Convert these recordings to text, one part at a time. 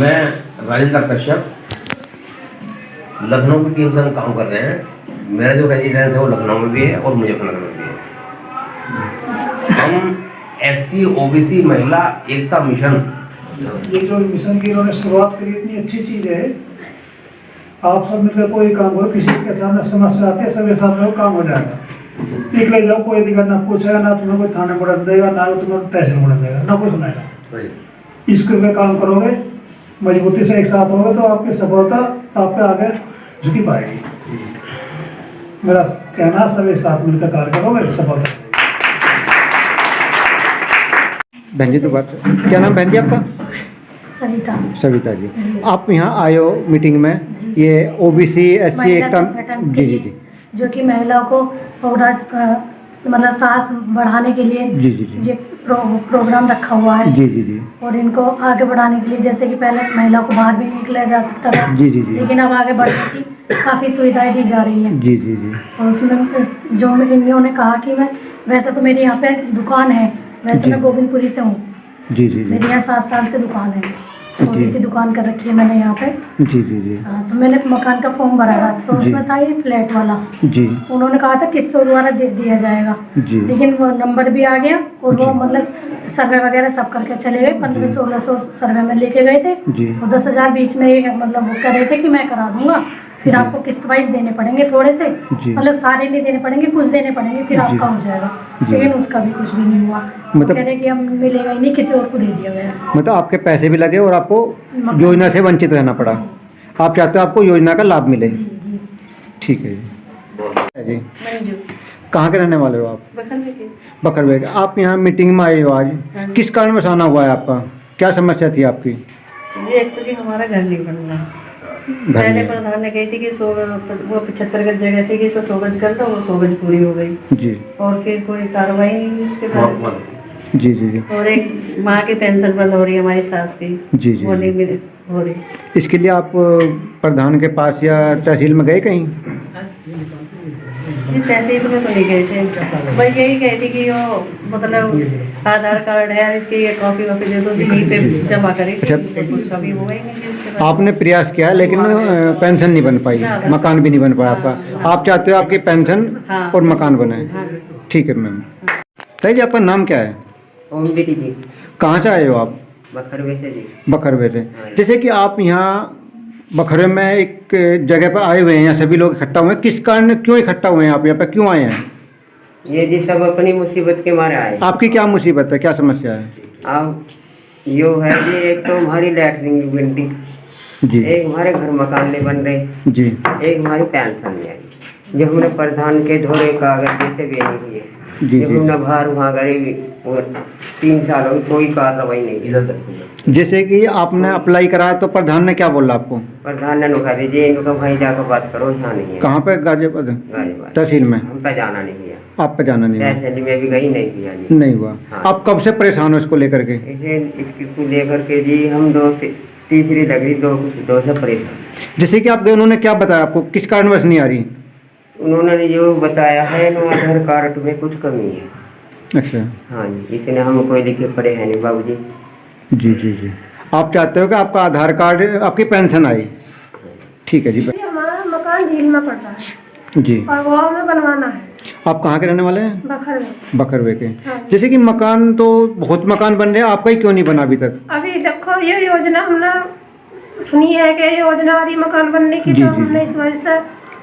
मैं राजेंद्र कश्यप, लखनऊ की टीम से हम काम कर रहे हैं। मेरा जो रेजिडेंस है वो लखनऊ में भी है और मुजफ्फरनगर में भी है। हम SC OBC महिला एकता मिशन, ये जो मिशन की इन्होंने शुरुआत करी इतनी अच्छी चीज़ है। आप सब मिलकर कोई काम करो, किसी के सामने समस्या आती है सबके साथ में काम हो जाएगा। निकले जाओ, कोई दिक्कत ना पूछेगा, ना तुम्हें कोई थाने बढ़ा देगा, ना तुम्हें तहसील बढ़ा देगा, ना कुछ सुनाएगा। इसके पे काम करोगे, मजबूती से एक साथ होगे तो आपकी सफलता आप पे आगे झुकी पाएगी। मेरा कहना सब एक साथ मिलकर कार्य करोगे, सफलता। बहन जी तो बात, क्या नाम बहन जी आपका? सविता। सविता जी, आप यहाँ आए हो मीटिंग में, ये OBC SC एकता जी जी जी जो कि महिलाओं को मतलब साहस बढ़ाने के लिए जी जी जी ये प्रोग्राम रखा हुआ है। जी जी जी और इनको आगे बढ़ाने के लिए, जैसे कि पहले महिलाओं को बाहर भी निकला जा सकता था, जी जी जी लेकिन अब आगे बढ़ने की काफ़ी सुविधाएं दी जा रही है। जी जी जी और उसमें जो इन्होंने कहा कि मैं, वैसे तो मेरी यहाँ पे दुकान है, वैसे जी। मैं गोविंदपुरी से हूँ। जी जी जी मेरी यहाँ 7 साल से दुकान है, छोटी जी। सी दुकान कर रखी है मैंने यहाँ पे। जी जी जी हाँ, तो मैंने मकान का फॉर्म भरा था, तो जी। उसमें था ये फ्लैट वाला। जी उन्होंने कहा था किस्तों द्वारा दे दिया जाएगा, जी। लेकिन वो नंबर भी आ गया और वो जी। मतलब सर्वे वगैरह सब करके चले गए। 1500-1600 सर्वे में लेके गए थे जी। और 10,000 बीच में ये मतलब वो कह रहे थे कि मैं करा दूंगा, फिर आपको किस्त वाइज देने पड़ेंगे थोड़े से, जी। मतलब सारे नहीं देने पड़ेंगे, कुछ देने पड़ेंगे, फिर जी। आपका हो जाएगा। जी। लेकिन उसका भी कुछ भी नहीं हुआ। मतलब- वो कह रहे कि हम मिलेगा ही नहीं, किसी और को दे दिया गया। मतलब आपके पैसे भी लगे और आपको योजना से वंचित रहना पड़ा। आप चाहते हो आपको योजना का लाभ मिले। जी जी। ठीक है जी। जी मंजू। कहाँ के रहने वाले हो आप? बखरवे के। बकरवे के। आप यहाँ मीटिंग में आए हो आज, किस कारण में आना हुआ है आपका? क्या समस्या थी आपकी? जी एक्चुअली हमारा घर नहीं बन रहा। घर पहले नहीं। प्रधान ने कही थी कि 100 वो 75 गज जगह थी कि 100 गज कर दो, वो 100 गज पूरी हो गई जी और फिर कोई कार्रवाई नहीं हुई उसके बाद। जी जी जी और एक माँ की पेंशन बंद हो रही है हमारी सास की, जी जी वो नहीं मिल हो रही। इसके लिए आप प्रधान के पास या तहसील में गए कहीं? जी तहसील में तो नहीं गए थे, बस यही कही थी कि वो मतलब आधार कार्ड है इसकी ये कॉपी वॉपी दे दो जी, यहीं पे जमा करेगी। अच्छा। तो कुछ अभी हुआ ही नहीं जी उसके बाद। आपने प्रयास किया लेकिन पेंशन नहीं बन पाई, मकान भी नहीं बन पाया आपका। आप चाहते हो आपकी पेंशन हाँ। और मकान बने। हाँ। ठीक है मैम। ताई जी आपका नाम क्या है? ओम दीदी जी, कहाँ से आए हो आप? बखरवे से जी। बखरवे से। जैसे कि आप यहाँ बखरवे में एक जगह पर आए हुए हैं, यहाँ सभी लोग इकट्ठा हुए हैं, किस कारण क्यों इकट्ठा हुए हैं आप यहाँ पे, क्यों आए हैं? ये जी सब अपनी मुसीबत के मारे आए। आपकी क्या मुसीबत है, क्या समस्या है? अब यो है जी, एक तो हमारी लैटरिन की बिल्डिंग, जी एक हमारे घर मकान नहीं बन रहे, जी एक हमारी पेंशन नहीं आई। जो हमने प्रधान के धोरे कागज देते भी नहीं किए, जी जो जी। हमने बाहर वहाँ गरीबी और 3 साल हो गए, कोई कार्रवाई नहीं की। जैसे कि आपने अप्लाई कराया तो प्रधान ने क्या बोला आपको? प्रधान ने नुका दीजिए, इनको भाई जाकर बात करो, यहाँ नहीं है। कहाँ पे? गाजियाबाद गाजीपुर। तहसील में? हम पे जाना नहीं किया, आप पे जाना नहीं हुआ? तहसील में भी गई नहीं किया जी। नहीं हुआ। हाँ। आप कब से परेशान हो इसको लेकर के? इसे इसको लेकर के जी हम तीसरी लगी, दो से परेशान। जैसे कि आप गए, उन्होंने क्या बताया आपको, किस कारणवश नहीं आ रही? उन्होंने जो बताया है ना, आधार कार्ड में कुछ कमी है। अच्छा। हाँ जी, इतने हम कोई लिखे पढ़े हैं नहीं बाबूजी। जी जी जी। आप चाहते हो कि आपका आधार कार्ड, आपकी पेंशन आई? ठीक है जी। हमारा मकान झील में पड़ रहा है जी। और गाँव में बनवाना है। आप कहाँ के रहने वाले हैं? बखरवे। बखरवे के। हाँ। जैसे कि मकान तो बहुत मकान बन रहे हैं, आपका ही क्यों नहीं बना अभी तक? अभी देखो ये योजना हमने सुनी है कि योजना आ रही मकान बनने की, जी, तो जी, हमने इस वजह से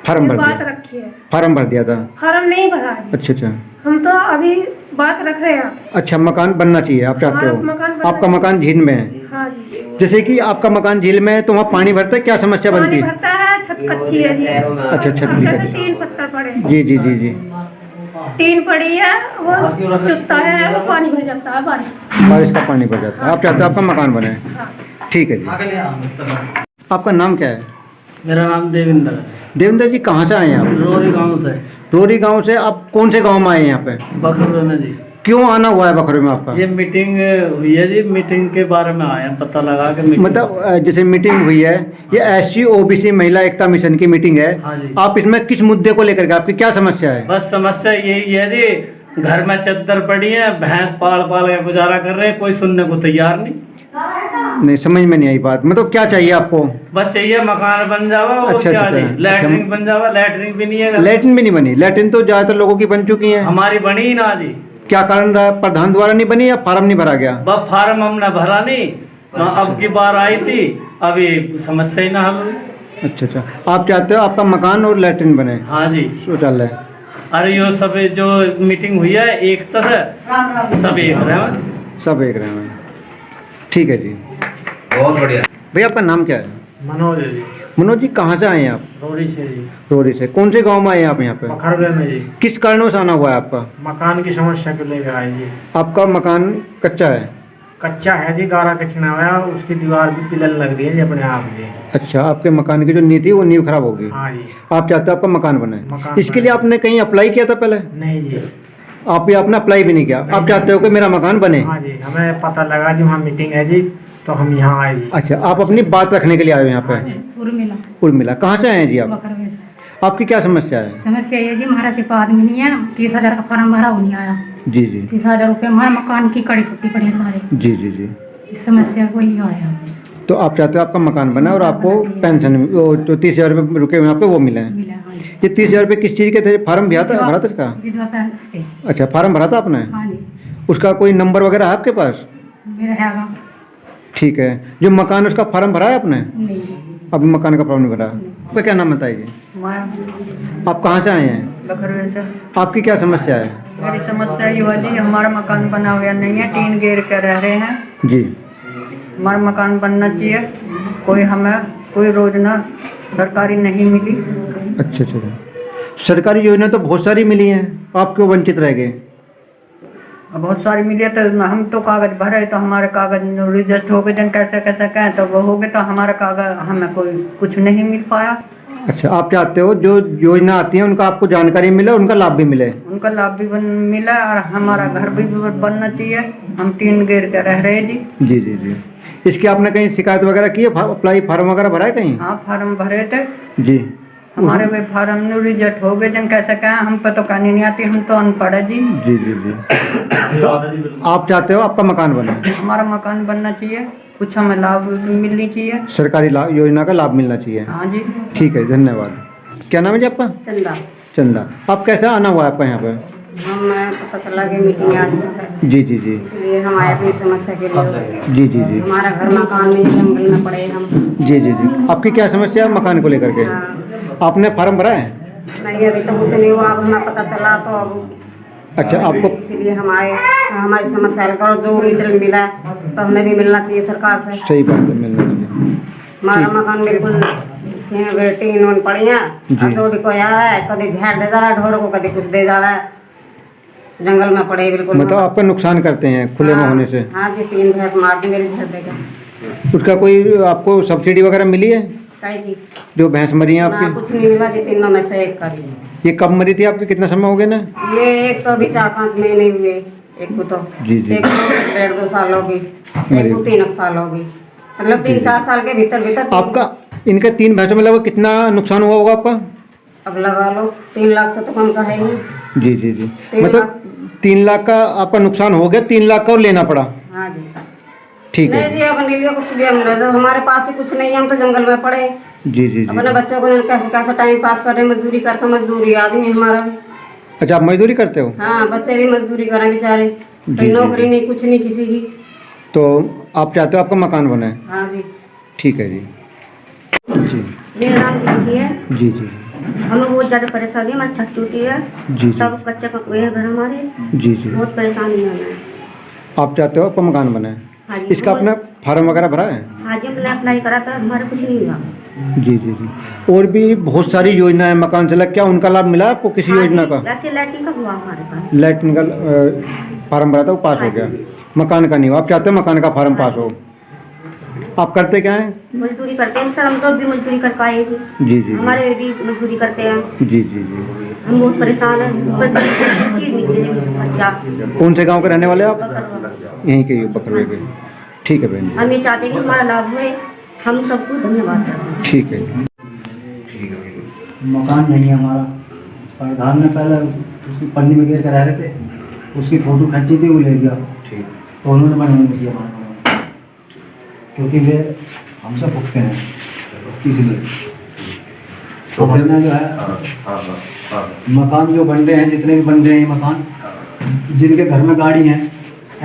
फार्म भर बात दिया? रखी है। फार्म भर दिया था? फार्म नहीं भरा है, अच्छा अच्छा। हम तो अभी बात रख रहे हैं आपसे। अच्छा, मकान बनना चाहिए आप चाहते हमारा हो? मकान बनना आपका मकान झील में है? हाँ जी। जैसे कि आपका मकान झील में है तो वहाँ पानी भरता है, क्या समस्या बनती पानी है? भरता है, छत कच्ची है जी। अच्छा, छत भी कैसे कच्ची। 3 पत्थर पड़े हैं। जी जी जी जी। 3 पड़ी है, वो चुत्ता है, वो पानी भर जाता है बारिश से। बारिश का पानी भर जाता है। आप चाहते हो आपका मकान बने? हाँ। ठीक है जी। आपका नाम क्या है? मेरा नाम देवेंद्र है। देवेंद्र जी, कहाँ से आए हैं आप? रोरी गांव से। रोरी गांव से। आप कौन से गांव में आए हैं यहाँ पे? बखरवे में जी। क्यों आना हुआ है बखरवे में आपका? ये मीटिंग हुई है जी, मीटिंग के बारे में आए हैं, पता लगा के मीटिंग। मतलब जैसे मीटिंग हुई है, ये SC OBC महिला एकता मिशन की मीटिंग है। हाँ जी। आप इसमें किस मुद्दे को लेकर के, आपकी क्या समस्या है? बस समस्या यही है जी, घर में चद्दर पड़ी है, भैंस पाल पाल के गुजारा कर रहे हैं, कोई सुनने को तैयार नहीं। नहीं समझ में नहीं आई बात, मतलब क्या चाहिए आपको? बस चाहिए मकान बन जावा और अच्छा, क्या अच्छा, जी, अच्छा। लैटरिन बन जावा। लैटरिन भी नहीं है, लैट्रिन भी नहीं बनी? लैट्रिन तो ज़्यादातर लोगों की बन चुकी है। हमारी बनी ही ना जी। क्या कारण रहा? प्रधान द्वारा नहीं बनी या फार्म नहीं भरा गया? वह फार्म हमने भरा नहीं, अब की बार आई थी, अभी समस्या ही ना हल हुई। अच्छा अच्छा, आप चाहते हो आपका मकान और लैट्रिन बने? हाँ जी। शौचालय? अरे यो सब जो मीटिंग हुई है एकता से सब एक रहे हैं। सब एक रहे हैं। ठीक है जी, बहुत बढ़िया। भैया आपका नाम क्या है? मनोज है जी, मनोज जी, कहाँ से आए हैं आप? रोड़ी से जी, रोड़ी से। कौन से गांव में आए हैं आप यहाँ पे? बखरवे में जी। किस कारणों से आना हुआ है आपका? मकान की समस्या को लेकर आए जी। आपका मकान कच्चा है? कच्चा है जी, गारा कचना हुआ, उसकी दीवार भी पिलर लग रही है जी अपने आप जी। अच्छा, आपके मकान की जो नींव थी वो नींव खराब होगी। हाँ जी। आप चाहते हो आपका मकान बने? मकान इसके बने। लिए आपने कहीं अप्लाई किया था पहले? नहीं जी। आप ये आपने अप्लाई भी नहीं किया? आप चाहते हो कि मेरा मकान बने? हाँ जी, हमें पता लगा जी वहाँ मीटिंग है जी, तो हम यहाँ आए जी। अच्छा, आप अपनी बात रखने के लिए आए हो यहाँ हाँ पे? जी। उर्मिला उर्मिला, कहाँ से आए हैं जी आप? बकरवे से। आपकी क्या समस्या है? समस्या ये जी, हमारा सिर्फ आदमी नहीं है, 30,000 का फार्म भरा वो नहीं आया। जी जी 30,000 रुपये हमारे मकान की कड़ी छुट्टी पड़ी है सारे। जी जी जी। इस समस्या को लिए आया। तो आप चाहते हो आपका मकान बना और आपको पेंशन वो जो 30,000 रुपये रुके हुए यहाँ पे वो मिले हैं? मिला, हाँ जी। ये 30,000 रुपये किस चीज़ के थे? फार्म भरा था इसका? विधवा पेंशन के। अच्छा, फार्म भरा था आपने? हाँ जी, उसका कोई नंबर वगैरह है आपके पास? मेरा हैगा ठीक है। जो मकान उसका फार्म भरा है आपने? नहीं। अभी मकान का फॉर्म नहीं भरा। आपका क्या नाम बताइए? आप कहाँ से आए हैं? बखरवे से। आपकी क्या समस्या है? मेरी समस्या ये हुआ जी, हमारा मकान बना हुआ नहीं है, टीन घेर कर रह रहे हैं। जी। हमारा मकान बनना चाहिए। कोई हमें कोई योजना सरकारी नहीं मिली। अच्छा अच्छा। सरकारी योजना तो बहुत सारी मिली हैं, आप क्यों वंचित रह गए? बहुत सारी मिली है, तो हम तो कागज भरे, तो हमारे कागज रिजेक्ट हो गए, जन कैसे कैसे कहें, तो वो हो गए, तो हमारा कागज हमें कोई कुछ नहीं मिल पाया। अच्छा, आप चाहते हो जो योजना आती है उनका आपको जानकारी मिले, उनका लाभ भी मिले? उनका लाभ भी मिला और हमारा घर भी बनना चाहिए। हम टीन घेर के रह रहे जी। जी जी जी। इसकी आपने कहीं शिकायत वगैरह की है? अप्लाई फार्म वगैरह भरा है कहीं? हाँ, फार्म भरे थे जी। हमारे वे फार्म में रिजेक्ट हो गए, जन कैसे कहें, हम पे तो कहानी नहीं आती, हम तो अनपढ़ है जी। जी जी जी। तो आप चाहते हो आपका मकान बने? हमारा मकान बनना चाहिए, कुछ हमें लाभ मिलनी चाहिए, सरकारी लाभ योजना का लाभ मिलना चाहिए। हाँ जी। ठीक है, धन्यवाद। क्या नाम है जी आपका? चंदा। चंदा। आप कैसे आना हुआ है आपका यहाँ पे? हम पता चला कि मीटिंग आज है, जी जी जी इसलिए हम आए अपनी समस्या के लिए। जी जी जी हमारा घर मकान में जंगल में पड़े हम। जी जी जी। आपकी क्या समस्या है मकान को लेकर के? आपने फार्म भरा है? नहीं, अभी तो कुछ नहीं हुआ, अब हमें पता चला तो अब अच्छा, आपको इसीलिए हम आए। हमारी समस्या हल करो, जो मिल मिला तो हमें भी मिलना चाहिए सरकार से। सही बात है, मिलना चाहिए। हमारा मकान बिल्कुल टीन वन पड़ी है, और जो भी कोई आ रहा है, कभी झाड़ दे जा रहा है ढोर को, कभी कुछ दे जा रहा है, जंगल में पड़े बिल्कुल। मतलब आपका नुकसान करते हैं खुले में होने से? हाँ जी, 3 भैंस मार दी मेरी झाड़ देकर। उसका कोई आपको सब्सिडी वगैरह मिली है? काहे की? जो भैंस मरी है ना, आपकी? कुछ नहीं मिला जी, तीनों में से एक करी। ये कब मरी थी आपकी? कितना समय हो गया ना? ये एक तो अभी 4-5 महीने हुए, एक को तो जी जी। एक को 1.5-2 साल होगी, एक को 3 साल होगी, मतलब 3-4 साल के भीतर भीतर। आपका इनका 3 भैंसों में लगभग कितना नुकसान हुआ होगा आपका? अब लगा लो 3 लाख से तो कम का है ही। जी जी जी। 3 मतलब 3 लाख का आपका नुकसान हो गया, 3 लाख का और लेना पड़ा? हाँ जी। ठीक नहीं है जी, अब नहीं लिया कुछ भी, हम रह हमारे पास ही कुछ नहीं है, हम तो जंगल में पड़े। जी जी अपने जी। बच्चों को कैसे कैसे टाइम पास कर रहे हैं, मजदूरी करके, मजदूरी आदमी हमारा भी। अच्छा, आप मजदूरी करते हो? हाँ, बच्चे भी मजदूरी करें बेचारे, जी, कोई जी, नौकरी नहीं, कुछ नहीं किसी की। तो आप चाहते हो आपका मकान बने? हाँ जी। ठीक है जी। जी मेरा नाम रिंकी है। जी जी हमें बहुत ज़्यादा परेशानी है, हमारी छत टूटी है, जी जी सब कच्चे हुए हैं घर हमारे, जी जी। बहुत परेशानी है हमें। आप चाहते हो आपका मकान बने? हाँ जी। इसका अपना फार्म वगैरह भरा है? हाँ जी, हमने अप्लाई करा था, हमारा कुछ नहीं हुआ। जी जी जी। और भी बहुत सारी योजनाएं मकान से लग, क्या उनका लाभ मिला आपको किसी हाँ योजना जी, का? वैसे लैट्रिन का हुआ हमारे पास। लैट्रिन का फार्म भरा था, वो पास हो गया, मकान का नहीं हुआ। आप चाहते हो मकान का फार्म पास हो? आप करते क्या हैं? मजदूरी करते हैं सर, हम तो भी मजदूरी कर पाए जी। जी जी हमारे भी मजदूरी करते हैं, जी जी जी। हम बहुत परेशान हैं, बस चीज़ नहीं चाहिए बच्चा। कौन से गांव के रहने वाले आप? बकरवा। यहीं के बकरवे के। ठीक है बहन जी। हम ये चाहते हैं कि हमारा लाभ हुए, हम सबको धन्यवाद करते हैं। ठीक है। मकान नहीं है हमारा। प्रधान ने पहले उसकी पन्नी में घेर कर रह रहे थे, उसकी फोटो खींची थी, वो ले गया, तो उन्होंने बनवाने दिया हमारा। क्योंकि वे हमसे भुगते हैं, इसलिए तो हमने जो है मकान जो बन रहे हैं, जितने भी बन रहे हैं मकान, जिनके घर में गाड़ी हैं,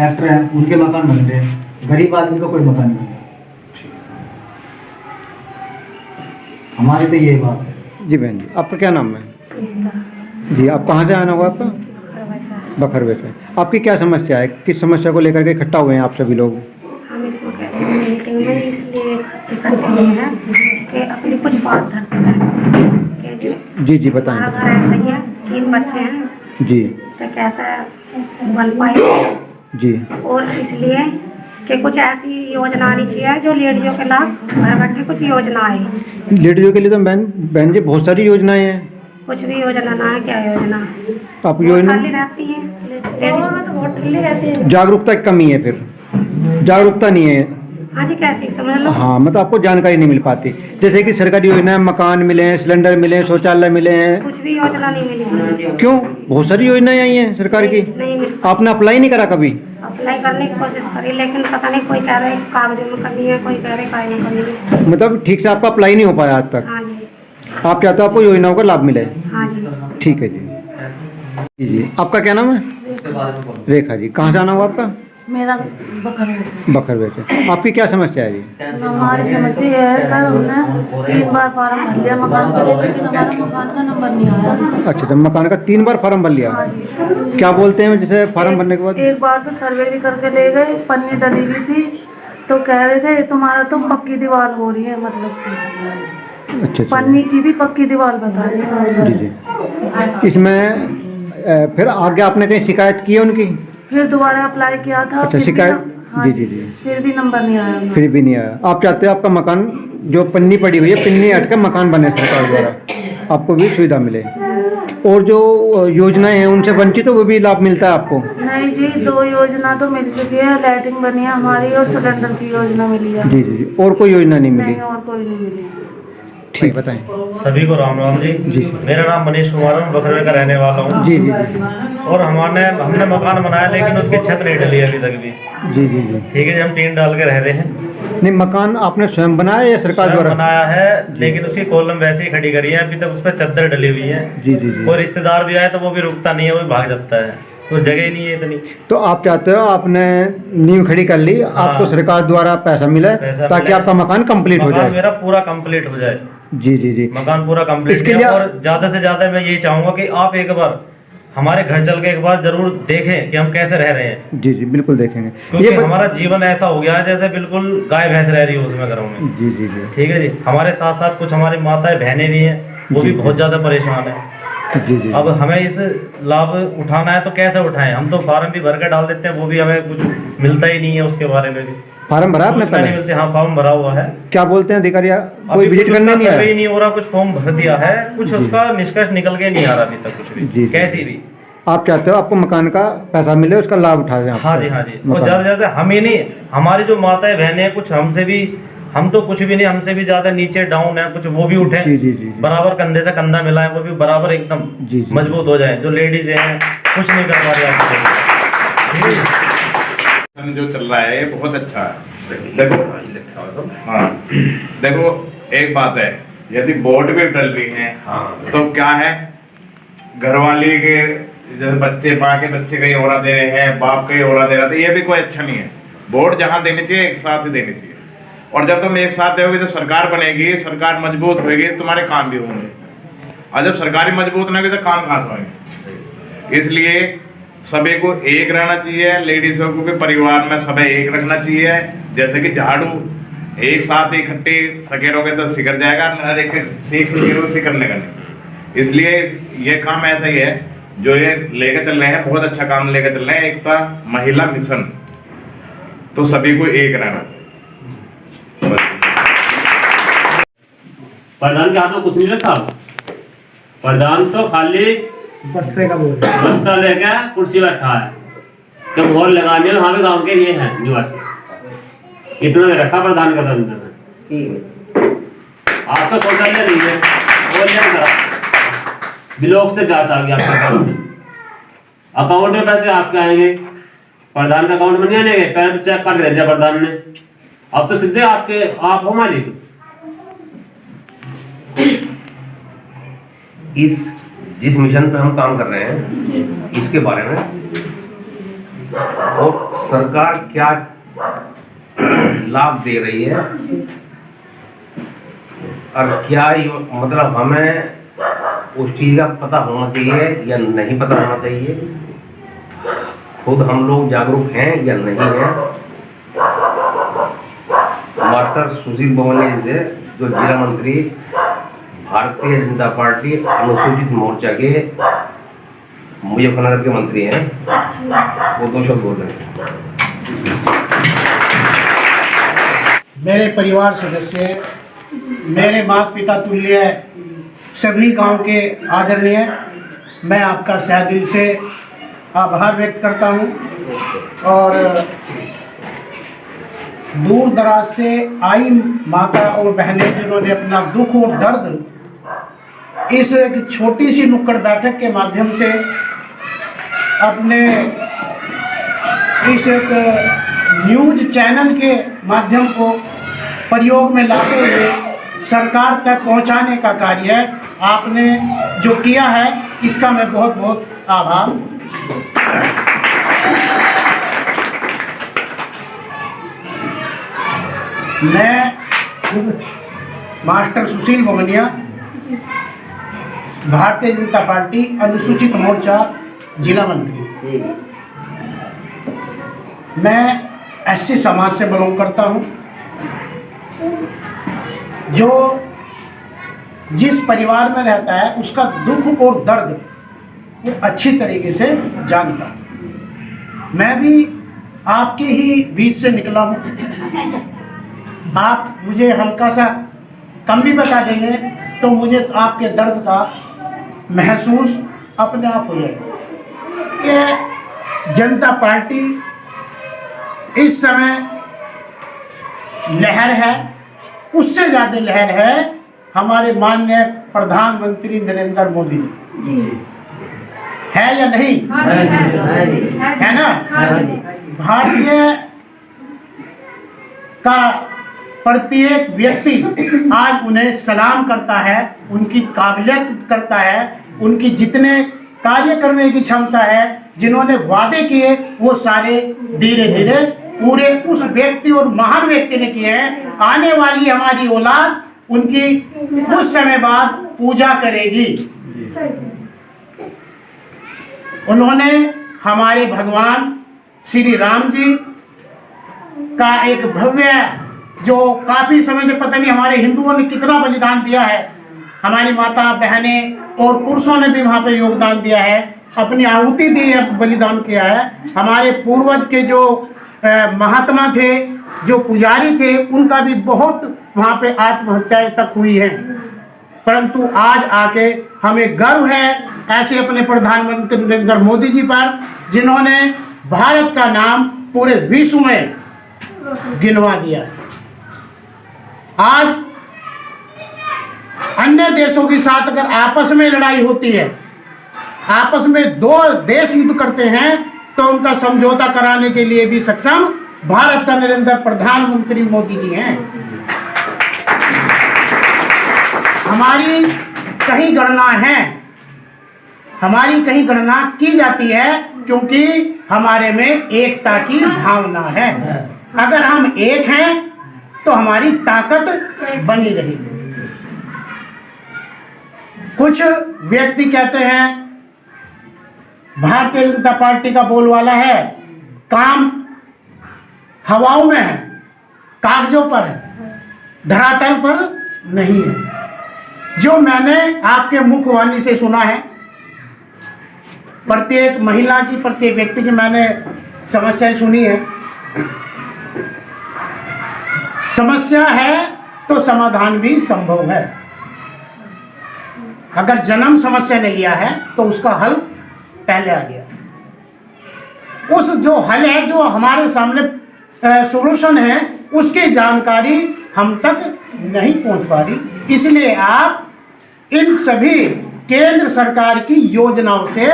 एक्टर हैं, उनके मकान बन रहे हैं, गरीब आदमी को कोई मकान नहीं बन रहा। हमारी तो यही बात है। जी बहन जी, आपका क्या नाम है? जी, आप कहाँ से आना हुआ आपका? बखरवे से। आपकी क्या समस्या है? किस समस्या को लेकर के इकट्ठा हुए हैं आप सभी लोग? हम इस मीटिंग में इसलिए इकट्ठे हुए हैं कि अपनी कुछ बात धर सकें। जी बताएं। अगर ऐसा ही है, 3 बच्चे हैं जी, तो कैसा बन पाए जी, और इसलिए कि कुछ ऐसी योजना आनी चाहिए जो लेडीजों के लाभ घर बैठे कुछ योजना आए। लेडीजों के लिए तो बहन जी बहुत सारी योजनाएं हैं। कुछ भी योजना ना है, क्या योजना आप योजना खाली रहती है लेडीज में तो बहुत ढीली रहती है। जागरूकता की कमी है, फिर जागरूकता नहीं है। हाँ जी, कैसे समझ लो। हाँ, मतलब आपको जानकारी नहीं मिल पाती। जैसे कि सरकारी योजना, मकान मिले हैं, सिलेंडर मिले हैं, शौचालय मिले हैं। कुछ भी योजना नहीं मिली। क्यों? बहुत सारी योजनाएं आई हैं सरकार की। नहीं मिली। आपने अप्लाई नहीं करा कभी? अप्लाई करने की कोशिश करी, लेकिन पता नहीं, कोई कह रहे कागजों में कमी है, कोई कह रहे काय में कमी है। मतलब ठीक से आपका अप्लाई नहीं हो पाया आज तक? हाँ जी। आप चाहते हो आपको योजनाओं का लाभ मिले? हाँ जी। ठीक है जी। जी, आपका क्या नाम है? रेखा जी। कहाँ से आना हुआ आपका? मेरा बखरवे से। बखरवे से। आपकी क्या समस्या है जी? हमारी समस्या ये है सर, हमने 3 बार फॉर्म भर लिया मकान के लिए, लेकिन हमारा मकान का नंबर नहीं आया। अच्छा, तो मकान का 3 बार फॉर्म भर लिया? हाँ जी। क्या बोलते हैं जैसे फॉर्म भरने के बाद? एक बार तो सर्वे भी करके ले गए, पन्नी डली हुई थी, तो कह रहे थे तुम्हारा तो पक्की दीवार हो रही है, मतलब कि अच्छा, पन्नी की भी पक्की दीवार बता दी। जी जी। इसमें फिर आगे आपने कहीं शिकायत की है उनकी? फिर दोबारा अप्लाई किया था। अच्छा, शिकायत। जी जी जी। फिर भी नंबर नहीं आया। फिर भी नहीं आया। आप चाहते हो आपका मकान जो पन्नी पड़ी हुई है, पन्नी हट के मकान बने सरकार द्वारा, आपको भी सुविधा मिले, और जो योजनाएं हैं उनसे वंचित हो वो भी लाभ मिलता है आपको? नहीं जी, 2 योजना तो मिल चुकी है, लैट्रिन बनी है हमारी और सिलेंडर की योजना मिली है। जी जी। और कोई योजना नहीं मिली? नहीं, और कोई नहीं मिली। ठीक, बताएं। सभी को राम राम जी। मेरा नाम मनीष कुमार है, बखरवे का रहने वाला हूँ। जी जी। और हमने मकान बनाया, लेकिन उसकी छत नहीं डली अभी तक भी। जी जी जी। ठीक है जी, हम टीन डाल के रह रहे हैं। नहीं, मकान आपने स्वयं बनाया या सरकार स्वयं द्वारा बनाया है, लेकिन उसकी कॉलम वैसे ही खड़ी करी है, अभी तक उस पर चद्दर डली हुई है। जी जी जी। कोई रिश्तेदार भी आए तो वो भी रुकता नहीं है, वो भी भाग जाता है, तो जगह ही नहीं है इतनी। तो आप चाहते हो, आपने नींव खड़ी कर ली, आपको सरकार द्वारा पैसा मिले ताकि आपका मकान कंप्लीट हो जाए? मेरा पूरा कंप्लीट हो जाए। जी जी जी। मकान पूरा कंप्लीट इसके है। लिए और ज्यादा से ज्यादा मैं यही चाहूंगा कि आप एक बार हमारे घर चल के एक बार जरूर देखें कि हम कैसे रह रहे हैं। जी जी, बिल्कुल देखेंगे। क्योंकि हमारा जीवन ऐसा हो गया है जैसे बिल्कुल गाय भैंस रह रही है उसमें घरों में। जी जी जी। ठीक है जी। हमारे साथ साथ कुछ हमारी माताएं बहनें भी हैं, वो भी बहुत ज्यादा परेशान है। जी जी। अब हमें इस लाभ उठाना है तो कैसे उठाएं? हम तो फार्म भी भर के डाल देते हैं, वो भी हमें कुछ मिलता ही नहीं है उसके बारे में भी। फार्म भरा आपने पहले? नहीं मिलते। हाँ, फॉर्म भरा हुआ है। क्या बोलते हैं अधिकारी? कोई विजिट करने नहीं आया? सर्वे नहीं हो रहा, कुछ फॉर्म भर दिया है, कुछ उसका निष्कर्ष निकल के नहीं आ रहा अभी तक कुछ भी। जी। कैसी भी आप चाहते हो आपको मकान का पैसा मिले, उसका लाभ उठा जाए? हाँ जी, हाँ जी। और ज्यादा ज्यादा हम ही नहीं, हमारी जो माताएं बहनें हैं, कुछ हमसे भी, हम तो कुछ भी नहीं, हमसे भी ज्यादा नीचे डाउन है, कुछ वो भी उठे। जी जी जी। बराबर कंधे से कंधा मिलाए, वो भी बराबर एकदम मजबूत हो जाए। जो लेडीज हैं कुछ नहीं कर पा रही आज जो चल रहा है ये बहुत अच्छा है। देखो, हाँ देखो, एक बात है, यदि बोर्ड भी डल रही है तो क्या है, घरवाली के जैसे बच्चे माँ के बच्चे कहीं ओरा दे रहे हैं, बाप कहीं ओरा दे रहा था, ये भी कोई अच्छा नहीं है। बोर्ड जहाँ देनी चाहिए एक साथ ही देनी चाहिए, और जब तुम एक साथ दोगे तो सरकार बनेगी, सरकार मजबूत होगी, तुम्हारे काम भी होंगे। और जब सरकारी मजबूत नहीं होगी तो काम कहाँ से होंगे? इसलिए सभी को एक रहना चाहिए, लेडीजों को भी परिवार में सभी एक रखना चाहिए। जैसे कि झाड़ू एक साथ इकट्ठे सकेरोगे तो सिकर जाएगा, सीख सिकरने का नहीं। इसलिए ये काम ऐसा ही है जो ये लेकर चल रहे हैं, बहुत अच्छा काम लेकर चल रहे हैं, एकता महिला मिशन। तो सभी को एक रहना। प्रधान के हाथ में कुछ नहीं रखा, प्रधान तो खाली बस्ते का बोल बस्ता लेके कुर्सी बैठा है, जब वोट लगाने वहाँ पे गाँव के ये हैं निवासी, इतना दे रखा प्रधान का तंत्र में। आपका शौचालय नहीं है, ब्लॉक से जांच आ गया आपके अकाउंट में, अकाउंट में पैसे आपके आएंगे, प्रधान का अकाउंट में नहीं आएंगे, पहले तो चेक काट दिया प्रधान ने, अब तो सीधे आप हो मालिक। जिस मिशन पे हम काम कर रहे हैं इसके बारे में और सरकार क्या लाभ दे रही है और क्या मतलब हमें उस चीज़ का पता होना चाहिए या नहीं पता होना चाहिए, खुद हम लोग जागरूक हैं या नहीं हैं। मास्टर सुशील बमनिया जी से जो जिला मंत्री भारतीय जनता पार्टी अनुसूचित मोर्चा के मुजफ्फरनगर के मंत्री हैं, वो 2 शब्द बोल रहे हैं। मेरे परिवार सदस्य, मेरे माता पिता तुल्य सभी गांव के आदरणीय, मैं आपका सह दिल से आभार व्यक्त करता हूं और दूर दराज से आई माता और बहनें जिन्होंने अपना दुख और दर्द इस एक छोटी सी नुक्कड़ बैठक के माध्यम से अपने इस एक न्यूज चैनल के माध्यम को प्रयोग में लाते हुए सरकार तक पहुंचाने का कार्य आपने जो किया है, इसका मैं बहुत बहुत आभार। मैं मास्टर सुशील बमनिया, भारतीय जनता पार्टी अनुसूचित मोर्चा जिला मंत्री, मैं एससी समाज से बिलोंग करता हूं, जो जिस परिवार में रहता है उसका दुख और दर्द वो अच्छी तरीके से जानता हूं। मैं भी आपके ही बीच से निकला हूं। आप मुझे हल्का सा कम भी बता देंगे तो मुझे आपके दर्द का महसूस अपने आप हो जाएगा। ये जनता पार्टी इस समय लहर है, उससे ज़्यादा लहर है हमारे माननीय प्रधानमंत्री नरेंद्र मोदी जी। है या नहीं? है ना? भारतीय का प्रत्येक व्यक्ति आज उन्हें सलाम करता है, उनकी काबिलियत करता है, उनकी जितने कार्य करने की क्षमता है, जिन्होंने वादे किए वो सारे धीरे धीरे पूरे उस व्यक्ति और महान व्यक्ति ने किए हैं। आने वाली हमारी औलाद उनकी कुछ समय बाद पूजा करेगी। उन्होंने हमारे भगवान श्री राम जी का एक भव्य, जो काफी समय से पता नहीं हमारे हिंदुओं ने कितना बलिदान दिया है, हमारी माता बहनें और पुरुषों ने भी वहाँ पे योगदान दिया है, अपनी आहुति दी है, बलिदान किया है। हमारे पूर्वज के जो महात्मा थे, जो पुजारी थे, उनका भी बहुत वहाँ पे आत्महत्याएं तक हुई है। परंतु आज आके हमें गर्व है ऐसे अपने प्रधानमंत्री नरेंद्र मोदी जी पर, जिन्होंने भारत का नाम पूरे विश्व में गिनवा दिया है। आज अन्य देशों के साथ अगर आपस में लड़ाई होती है, आपस में दो देश युद्ध करते हैं, तो उनका समझौता कराने के लिए भी सक्षम भारत का नरेंद्र प्रधानमंत्री मोदी जी हैं। हमारी कहीं गणना है, हमारी कहीं गणना की जाती है, क्योंकि हमारे में एकता की भावना है। अगर हम एक हैं तो हमारी ताकत बनी रहेगी। कुछ व्यक्ति कहते हैं भारतीय जनता पार्टी का बोलवाला है, काम हवाओं में है, कागजों पर है, धरातल पर नहीं है। जो मैंने आपके मुखवाणी से सुना है, प्रत्येक महिला की, प्रत्येक व्यक्ति की मैंने समस्याएं सुनी है। समस्या है तो समाधान भी संभव है। अगर जन्म समस्या ने लिया है तो उसका हल पहले आ गया। उस जो हल है, जो हमारे सामने सॉल्यूशन है, उसकी जानकारी हम तक नहीं पहुंच पा रही। इसलिए आप इन सभी केंद्र सरकार की योजनाओं से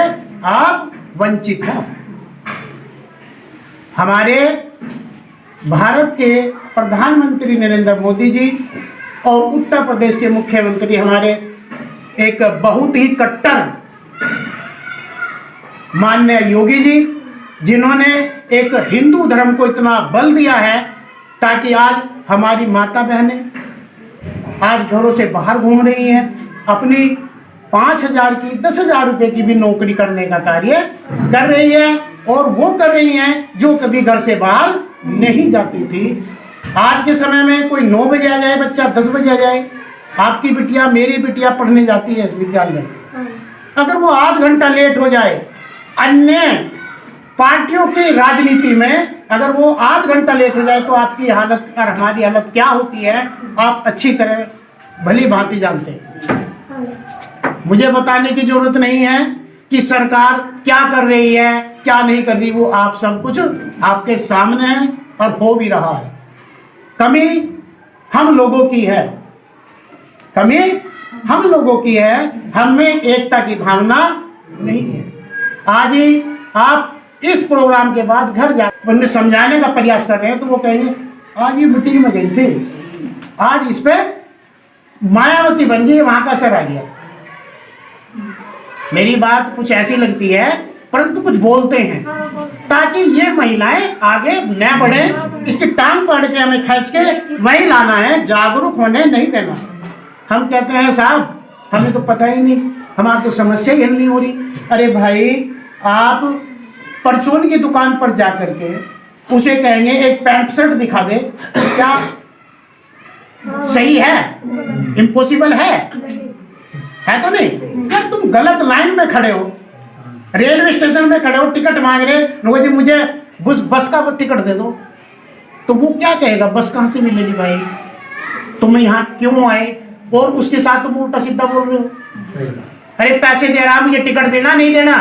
आप वंचित हो। हमारे भारत के प्रधानमंत्री नरेंद्र मोदी जी और उत्तर प्रदेश के मुख्यमंत्री हमारे एक बहुत ही कट्टर माननीय योगी जी, जिन्होंने एक हिंदू धर्म को इतना बल दिया है ताकि आज हमारी माता बहनें आज घरों से बाहर घूम रही हैं, अपनी 5,000 की 10,000 रुपए की भी नौकरी करने का कार्य कर रही है, और वो कर रही हैं जो कभी घर से बाहर नहीं जाती थी। आज के समय में कोई 9 बजे आ जाए बच्चा, 10 बजे आ जाए, आपकी बिटिया मेरी बिटिया पढ़ने जाती है विद्यालय में, अगर वो आध घंटा लेट हो जाए, अन्य पार्टियों की राजनीति में अगर वो आध घंटा लेट हो जाए तो आपकी हालत और हमारी हालत क्या होती है आप अच्छी तरह भली भांति जानते हैं। मुझे बताने की जरूरत नहीं है कि सरकार क्या कर रही है क्या नहीं कर रही, वो आप सब कुछ आपके सामने है और हो भी रहा है। कमी हम लोगों की है, कमी हम लोगों की है, हमें एकता की भावना नहीं है। आज ही आप इस प्रोग्राम के बाद घर जा उन्हें समझाने का प्रयास कर रहे हैं तो वो कहेंगे आज ये मीटिंग में गई थी, आज इस पे मायावती बन गई, वहां का असर आ गया। मेरी बात कुछ ऐसी लगती है परंतु कुछ बोलते हैं ताकि ये महिलाएं आगे न बढ़े, इसकी टांग पकड़ के हमें खींच के वही लाना है, जागरूक होने नहीं देना। हम कहते हैं साहब हमें तो पता ही नहीं, हमारी तो समस्या ही हल नहीं हो रही। अरे भाई आप परचून की दुकान पर जा करके उसे कहेंगे एक पैंट शर्ट दिखा दे, क्या सही है? इम्पॉसिबल है तो नहीं? यार तुम गलत लाइन में खड़े हो, रेलवे स्टेशन में खड़े हो, टिकट मांग रहे लोगों जी मुझे बस का टिकट दे दो, तो वो क्या कहेगा बस कहाँ से मिलेगी भाई, तुम यहाँ क्यों आए? और उसके साथ तुम उल्टा सीधा बोल रहे हो। अरे पैसे दे रहा मुझे टिकट देना नहीं देना,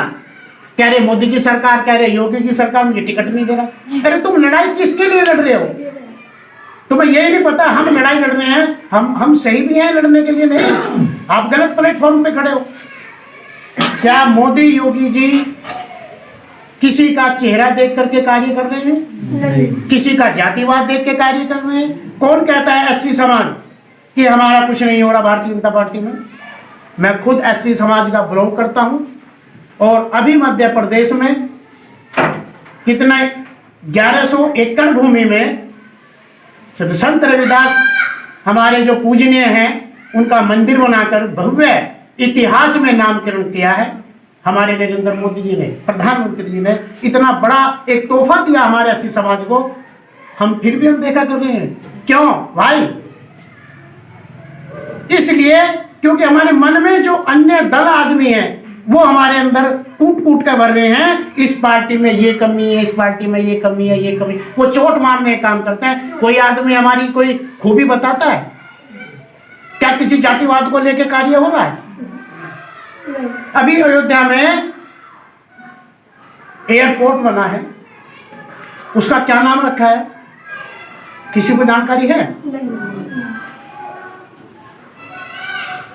कह रहे मोदी की सरकार, कह रहे योगी की सरकार मुझे टिकट नहीं दे रहा। अरे तुम लड़ाई किसके लिए लड़ रहे हो? तुम्हें यही नहीं पता हम लड़ाई लड़ रहे हैं, हम सही भी हैं लड़ने के लिए? नहीं, आप गलत प्लेटफॉर्म पे खड़े हो। क्या मोदी योगी जी किसी का चेहरा देख करके कार्य कर रहे हैं? नहीं। किसी का जातिवाद देख के कार्य कर रहे हैं? कौन कहता है एससी समाज कि हमारा कुछ नहीं हो रहा भारतीय जनता पार्टी में? मैं खुद एससी समाज का बिलोंग करता हूं, और अभी मध्य प्रदेश में कितना 1100 एकड़ भूमि में संत रविदास हमारे जो पूजनीय हैं उनका मंदिर बनाकर भव्य इतिहास में नामकरण किया है। हमारे नरेंद्र मोदी जी ने, प्रधानमंत्री जी ने इतना बड़ा एक तोहफा दिया हमारे एससी समाज को, हम फिर भी देखा कर रहे हैं। क्यों भाई? इसलिए क्योंकि हमारे मन में जो अन्य दल आदमी हैं वो हमारे अंदर कूट कूट कर भर रहे हैं, इस पार्टी में ये कमी है, इस पार्टी में ये कमी है, ये कमी, वो चोट मारने का काम करते हैं। कोई आदमी हमारी कोई खूबी बताता है क्या? किसी जातिवाद को लेकर कार्य हो रहा है? अभी अयोध्या में एयरपोर्ट बना है, उसका क्या नाम रखा है? किसी को जानकारी है?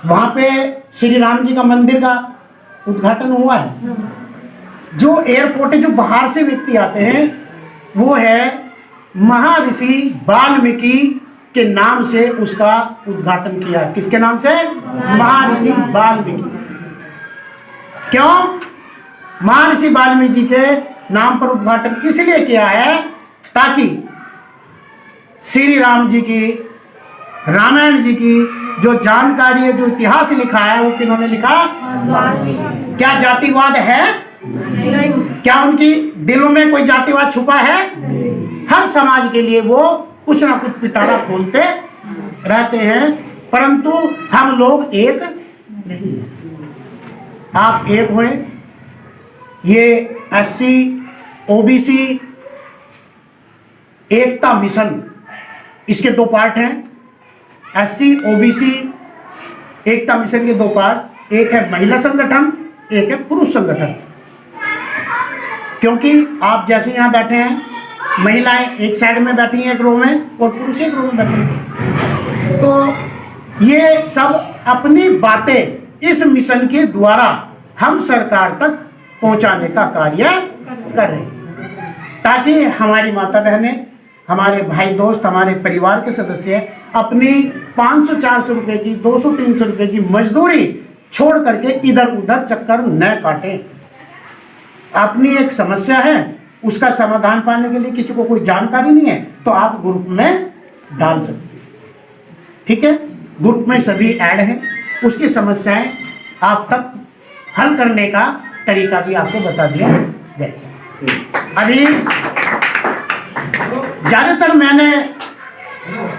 वहां पे श्री राम जी का मंदिर का उद्घाटन हुआ है। जो एयरपोर्ट है, जो बाहर से व्यक्ति आते हैं, वो है महर्षि वाल्मीकि के नाम से उसका उद्घाटन किया। किसके नाम से? महर्षि वाल्मीकि। क्यों महर्षि वाल्मीकि जी के नाम पर उद्घाटन इसलिए किया है ताकि श्री राम जी की, रामायण जी की जो जानकारी है, जो इतिहास लिखा है, वो किन्होंने लिखा? क्या जातिवाद है? क्या उनकी दिलों में कोई जातिवाद छुपा है? हर समाज के लिए वो कुछ ना कुछ पिटारा खोलते रहते हैं, परंतु हम लोग एक नहीं हैं। आप एक हुए। ये एससी ओबीसी एकता मिशन, इसके 2 पार्ट हैं। एससी ओबीसी एकता मिशन के 2 पार्ट, एक है महिला संगठन, एक है पुरुष संगठन। क्योंकि आप जैसे यहाँ बैठे हैं, महिलाएं एक साइड में बैठी हैं एक रो में और पुरुष एक रो में बैठे हैं, तो ये सब अपनी बातें इस मिशन के द्वारा हम सरकार तक पहुंचाने का कार्य कर रहे हैं, ताकि हमारी माता बहनें, हमारे भाई दोस्त, हमारे परिवार के सदस्य अपनी 500-400 रुपए की, 200-300 रुपए की मजदूरी छोड़ करके इधर उधर चक्कर न काटें। अपनी एक समस्या है, उसका समाधान पाने के लिए किसी को कोई जानकारी नहीं है तो आप ग्रुप में डाल सकते हैं, ठीक है। ग्रुप में सभी ऐड हैं, उसकी समस्याएं आप तक हल करने का तरीका भी आपको बता दिया जाए। अभी ज्यादातर मैंने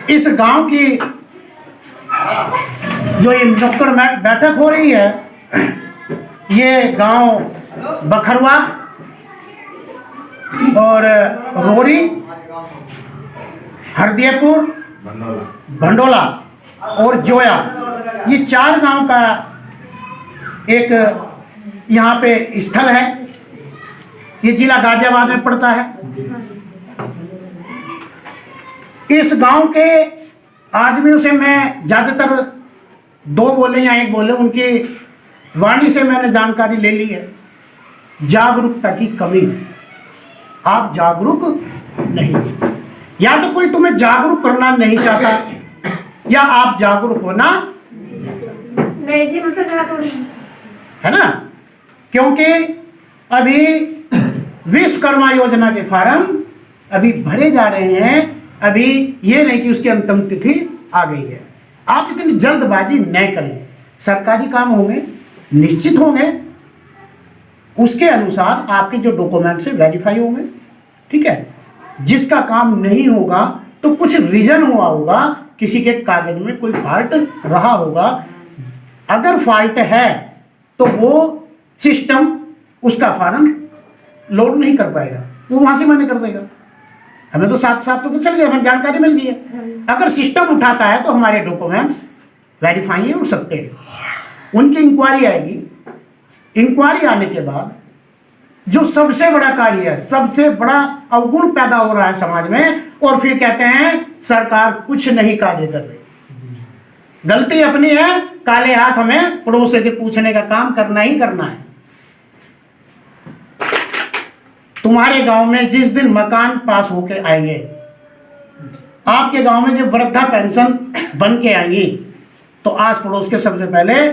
इस गांव की जो ये नुक्कड़ बैठक हो रही है, ये गांव बखरवा और रोरी, हरदियापुर, भंडोला और जोया, ये 4 गांव का एक यहाँ पे स्थल है। ये जिला गाजियाबाद में पड़ता है। इस गांव के आदमियों से मैं ज़्यादातर 2 बोले या 1 बोले, उनकी वाणी से मैंने जानकारी ले ली है। जागरूकता की कमी है, आप जागरूक नहीं, या तो कोई तुम्हें जागरूक करना नहीं चाहता या आप जागरूक होना नहीं जी, मतलब जागरूक है ना। क्योंकि अभी विश्वकर्मा योजना के फॉर्म अभी भरे जा रहे हैं, अभी ये नहीं कि उसकी अंतिम तिथि आ गई है। आप इतनी जल्दबाजी न करें, सरकारी काम होंगे, निश्चित होंगे, उसके अनुसार आपके जो डॉक्यूमेंट्स वेरीफाई होंगे, ठीक है। जिसका काम नहीं होगा तो कुछ रीजन हुआ होगा, किसी के कागज में कोई फॉल्ट रहा होगा। अगर फॉल्ट है तो वो सिस्टम उसका फॉर्म लोड नहीं कर पाएगा, वो वहां से मान्य कर देगा। हमें तो साथ साथ तो चल गया, हमें जानकारी मिल गई है। अगर सिस्टम उठाता है तो हमारे डॉक्यूमेंट्स वेरीफाई हो सकते हैं, उनकी इंक्वायरी आएगी। इंक्वायरी आने के बाद जो सबसे बड़ा कार्य है, सबसे बड़ा अवगुण पैदा हो रहा है समाज में, और फिर कहते हैं सरकार कुछ नहीं कार्य कर रही। गलती अपनी है, काले हाथ हमें पड़ोसी के पूछने का काम करना ही करना है। तुम्हारे गांव में जिस दिन मकान पास होके आएंगे, आपके गांव में जब वृद्धा पेंशन बन के आएंगी, तो आस पड़ोस के सबसे पहले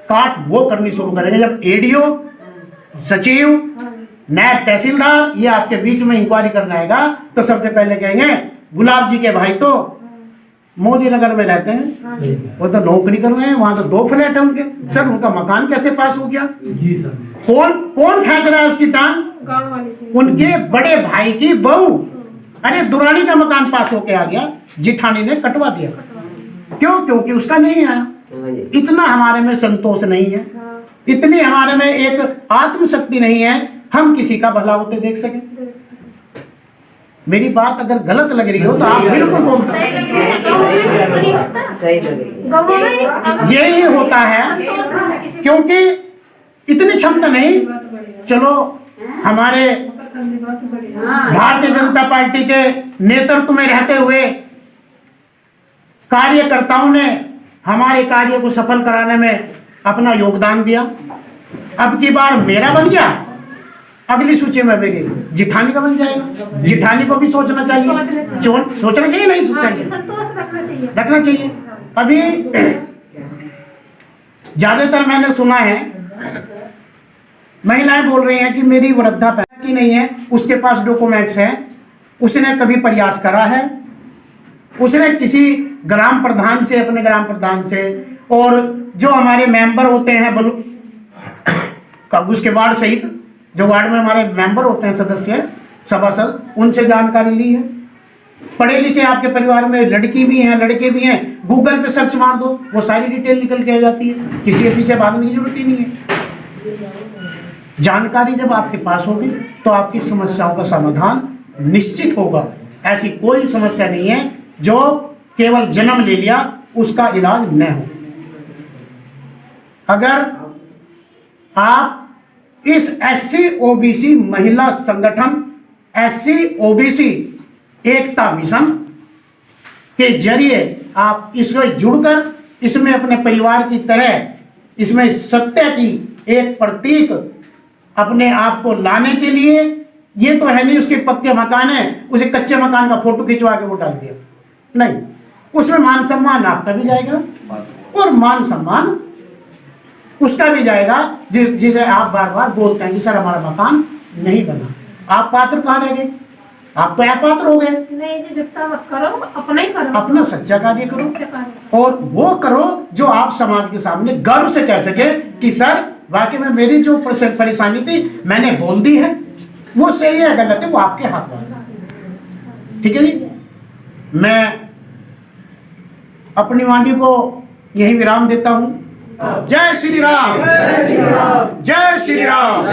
काट वो करनी शुरू करेंगे। जब एडीओ, सचिव, नायब तहसीलदार ये आपके बीच में इंक्वायरी करने आएगा, तो सबसे पहले कहेंगे गुलाब जी के भाई तो मोदी नगर में रहते हैं, वो तो नौकरी कर रहे हैं, वहां तो 2 फ्लैट है उनके, सर उनका मकान कैसे पास हो गया? जी सर। कौन खींच रहा है उसकी टांग? गाँव वाले थे। उनके बड़े भाई की बहू। अरे दुरानी का मकान पास होके आ गया, जिठानी ने कटवा दिया। क्यों? क्योंकि उसका नहीं आया। इतना हमारे में संतोष नहीं है, इतनी हमारे में एक आत्मशक्ति नहीं है, हम किसी का भला होते देख सके। मेरी बात अगर गलत लग रही हो तो आप बिल्कुल बोल सकते हैं। यही होता है, क्योंकि इतनी क्षमता नहीं। चलो हमारे भारतीय जनता पार्टी के नेतृत्व में रहते हुए कार्यकर्ताओं ने हमारे कार्य को सफल कराने में अपना योगदान दिया। अब की बार मेरा बन गया, अगली सूची में मेरी जिठानी का बन जाएगा। जिठानी को भी सोचना चाहिए, सोचना चाहिए नहीं चाहिए, संतोष रखना चाहिए। अभी ज्यादातर मैंने सुना है महिलाएं बोल रही हैं कि मेरी वृद्धा पेंशन की नहीं है, उसके पास डॉक्यूमेंट्स हैं, उसने कभी प्रयास करा है, उसने किसी ग्राम प्रधान से, अपने ग्राम प्रधान से, और जो हमारे मेंबर होते हैं उसके वार्ड सहित जो वार्ड में हमारे मेंबर होते हैं, सदस्य सभासद, उनसे जानकारी ली है। पढ़े लिखे आपके परिवार में लड़की भी हैं, लड़के भी हैं, गूगल पे सर्च मार दो, वो सारी डिटेल निकल के आ जाती है, किसी के पीछे भागने की जरूरत ही नहीं है। जानकारी जब आपके पास होगी तो आपकी समस्याओं का समाधान निश्चित होगा। ऐसी कोई समस्या नहीं है जो केवल जन्म ले लिया उसका इलाज न हो। अगर आप इस SC OBC महिला संगठन SC OBC एकता मिशन के जरिए आप इसमें जुड़कर इसमें अपने परिवार की तरह इसमें सत्य की एक प्रतीक अपने आप को लाने के लिए ये तो है नहीं उसके पक्के मकान है, उसे कच्चे मकान का फोटो खिंचवा के वो डाल दिया। नहीं, उसमें मान सम्मान आपका भी जाएगा और मान सम्मान उसका भी जाएगा जिसे आप बार बार बोलते हैं कि सर हमारा मकान नहीं बना। आप पात्र कहाँ रह गए? आप तो अपात्र हो गए। नहीं जी, जुट्टा मत करो, अपना ही करो, अपना सच्चा कार्य करो सच्चा कार्य। और वो करो जो आप समाज के सामने गर्व से कह सके कि सर वाकई में मेरी जो परेशानी थी मैंने बोल दी है, वो सही है गलत है वो आपके हाथ में। ठीक है जी, मैं अपनी वाणी को यही विराम देता हूं। जय श्री राम, जय श्री राम।